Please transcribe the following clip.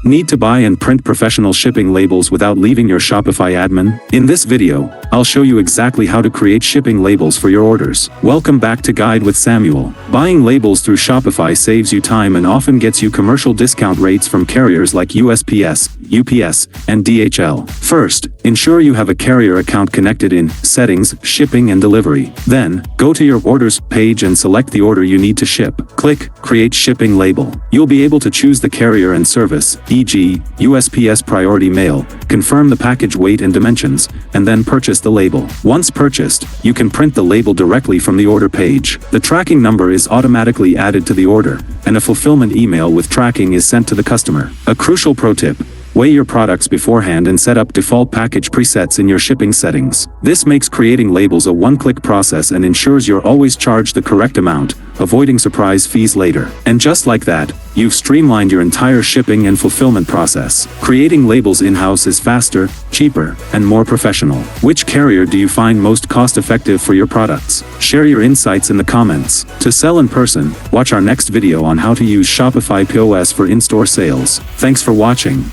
Need to buy and print professional shipping labels without leaving your Shopify admin? In this video, I'll show you exactly how to create shipping labels for your orders. Welcome back to Guide with Samuel. Buying labels through Shopify saves you time and often gets you commercial discount rates from carriers like USPS, UPS, and DHL. First, ensure you have a carrier account connected in Settings, Shipping and Delivery. Then, go to your Orders page and select the order you need to ship. Click Create Shipping Label. You'll be able to choose the carrier and service, e.g., USPS Priority Mail, confirm the package weight and dimensions, and then purchase the label. Once purchased, you can print the label directly from the order page. The tracking number is automatically added to the order, and a fulfillment email with tracking is sent to the customer. A crucial pro tip: weigh your products beforehand and set up default package presets in your shipping settings. This makes creating labels a one-click process and ensures you're always charged the correct amount, avoiding surprise fees later. And just like that, you've streamlined your entire shipping and fulfillment process. Creating labels in-house is faster, cheaper, and more professional. Which carrier do you find most cost-effective for your products? Share your insights in the comments. To sell in person, watch our next video on how to use Shopify POS for in-store sales. Thanks for watching.